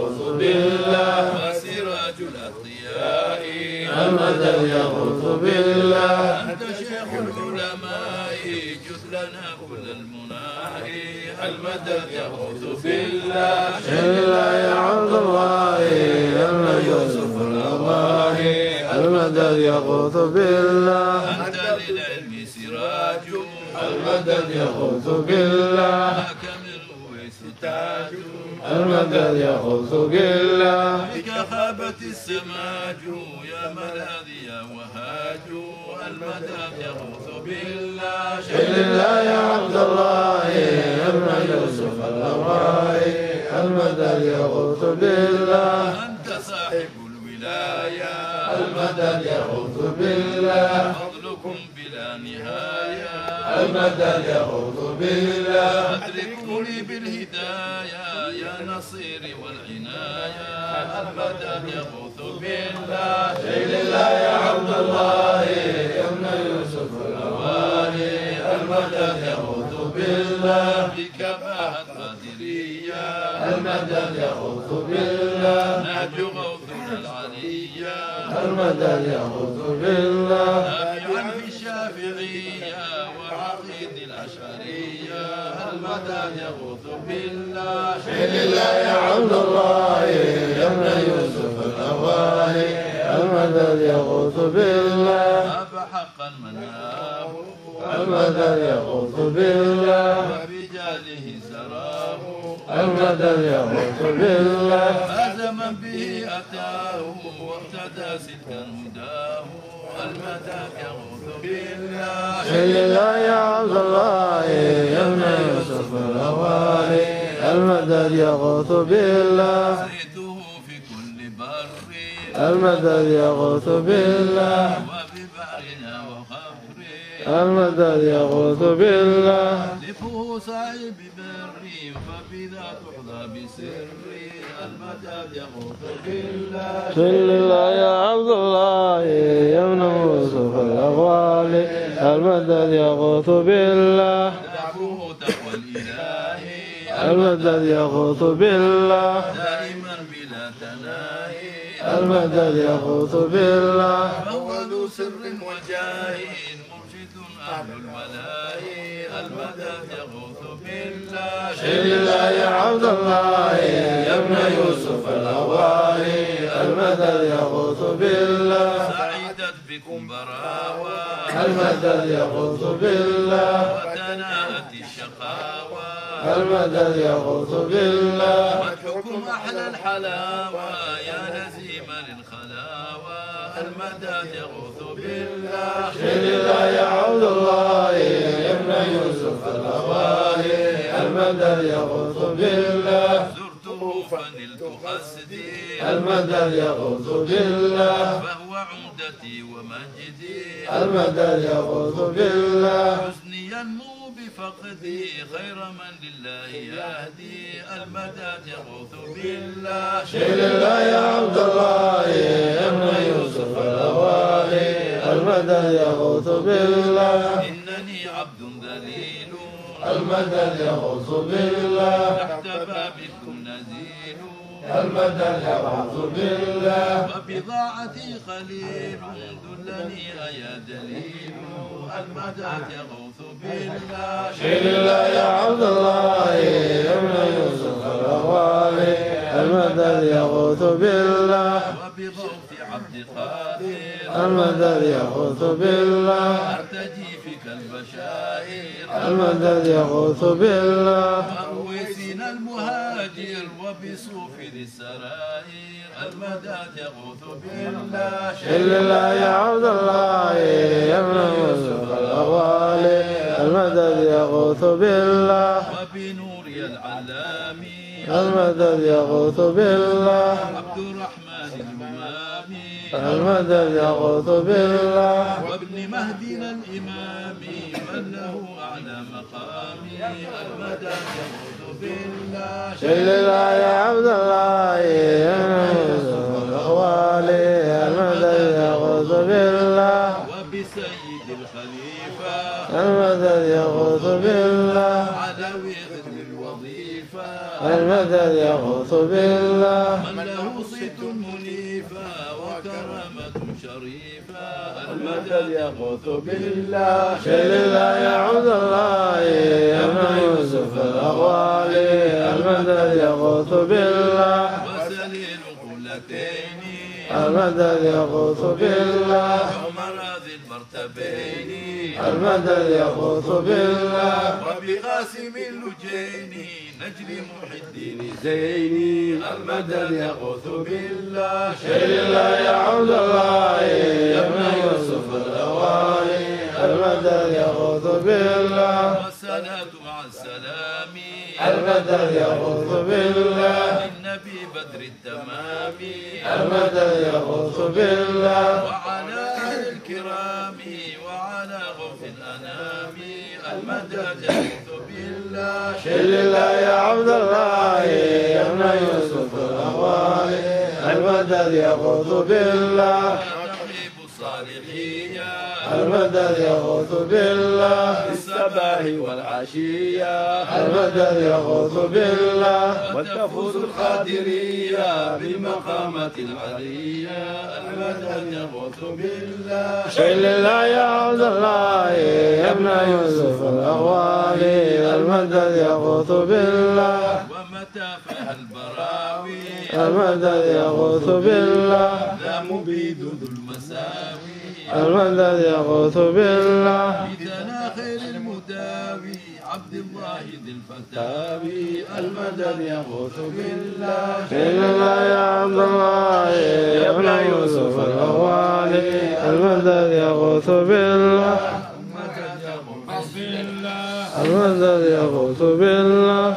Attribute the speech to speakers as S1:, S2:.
S1: يغوث بالله
S2: وسراج الأتقياء
S1: المدد يغوث بالله
S2: أنت شيخ العلماء جد لنا كل المناء المدد يغوث بالله
S1: إلا يا عبد الله يا يوسف الله المدد يغوث بالله
S2: أنت للعلم سراج
S1: المدد يغوث بالله
S2: لك من رويس تاج
S1: المدد يغوث بالله
S2: بك خابت السماج يا ملاذي يا وهاج المدد يغوث بالله
S1: إلا يا عبد الله يا يوسف الله المدد يغوث بالله
S2: أنت صاحب الولاية
S1: المدد يغوث بالله
S2: فضلكم بلا نهاية
S1: المدد يغوث بالله
S2: أدركوني بالهداية يا نصيري والعناية المدد يغوث بالله
S1: إلا يا عبد الله يا ابن يوسف الأواني المدد يغوث بالله
S2: بك باهت قادرية
S1: المدد يغوث بالله
S2: نهج غوثنا العلية
S1: المدد يغوث بالله
S2: نابعا في الشافعية وعقيد الأشعرية المدد يغوث بالله
S1: إلا يا عبد الله يا ابن يوسف الأواني المدد يغوث بالله
S2: أفحقا مناه
S1: المدد يغوث بالله
S2: وبجاله سراه
S1: المدد يغوث بالله
S2: فاز من به أتاه واقتدى سلكا هداه المدد يغوث بالله
S1: إلا يا عبد الله يا ابن يوسف الأواني المدد يغوث بالله
S2: زيته في كل بر
S1: المدد يغوث بالله
S2: وببحرنا وخفر
S1: المدد يغوث بالله
S2: لفه صعيب بري فبذا تحظى بسري المدد يغوث بالله
S1: إلا يا عبد الله يا ابن يوسف الأواني المدد يغوث بالله
S2: دعوه تقوى الإله
S1: المدد يغوث بالله
S2: دائما بلا تناهي
S1: المدد يغوث بالله
S2: فهو ذو سر وجاه مرشد أهل الملاهي المدد يغوث بالله
S1: إلا يا عبد الله يا ابن يوسف الأواني المدد يغوث بالله
S2: سعيدت بكم براوى
S1: المدد يغوث بالله
S2: وتناهت الشقاوى
S1: المدد يغوث بالله
S2: مدحكم أحلى الحلاوى يا نزيما للخلاوى المدد يغوث بالله
S1: إلا يا عبد الله يا ابن يوسف الأواني المدد يغوث بالله
S2: زرته فنلت قصدي
S1: المدد يغوث بالله
S2: فهو عمدتي ومجدي
S1: المدد يغوث بالله
S2: حزني ينمو بفقدي خير من لله يهدي المدد يغوث بالله
S1: إلا يا عبد الله يا ابن يوسف الأواني المدد يغوث بالله
S2: إنني عبد ذليل
S1: المدد يغوث بالله
S2: تحت بابكم نزيل
S1: المدد يغوث بالله
S2: وبضاعتي خليل دلني أيا دليل المدد يغوث بالله
S1: إلا يا عبد الله يا ابن يوسف الأواني المدد يغوث بالله
S2: وبضوء عبد قادر
S1: المدد يغوث بالله
S2: أرتجي فيك البشائر
S1: المدد يغوث بالله
S2: وأويسنا المهاجر وبصوف ذي السرائر المدد يغوث بالله
S1: إلا يا عبد الله يا ابن يوسف الأواني المدد يغوث بالله
S2: وبنور العلامي
S1: المدد يغوث بالله
S2: عبد الرحمن الإمامي
S1: المدد يغوث بالله
S2: وابن مهدنا الإمام من له أعلى مقامي المدد يغوث بالله
S1: إلا يا عبد الله يا ابن يوسف الأواني المدد يغوث بالله
S2: وبسيد الخليفة
S1: المدد يغوث بالله
S2: علوي خدم الوظيفة
S1: المدد يغوث بالله
S2: من له صيت منيفا وكرامة شريفا المدد يغوث بالله
S1: شيل الله يا عبد الله يا ابن يوسف الأغوالي المدد يغوث بالله
S2: وسليل قلتين
S1: المدد يغوث بالله
S2: عمر ذي المرتبين
S1: المدد يغوث بالله
S2: وبقاسم اللجين نجل محي الدين زيني المدد يغوث بالله
S1: شيل الله يا عبد الله يا ابن يوسف الأغوالي المدد يغوث بالله
S2: والصلاة مع السلام
S1: المدد يغوث بالله
S2: للنبي بدر التمام
S1: المدد يغوث بالله
S2: وعلى أهل الكرام وعلى غوث الأنام المدد يغوث بالله
S1: شيل الله يا عبد الله يا ابن يوسف الأغوالي المدد يغوث بالله
S2: تقريب الصالحية
S1: المدد يغوث بالله
S2: بالصباح والعشية
S1: المدد يغوث بالله
S2: وتفوز القادرية بالمقامة العلية المدد يغوث بالله
S1: شيل الله يا عبد الله يا ابن يوسف الأغوالي المدد يغوث بالله
S2: ومتى فها البراوي
S1: المدد يغوث بالله
S2: لا مبيد ذو المساوي
S1: المدد يغوث بالله
S2: بدنا خير المداوي عبد الله ذي الفتاوي المدد يغوث بالله
S1: شيل الله يا عبد الله يا ابن يوسف الأغوالي المدد يغوث بالله
S2: المدد يغوث بالله
S1: المدد يغوث بالله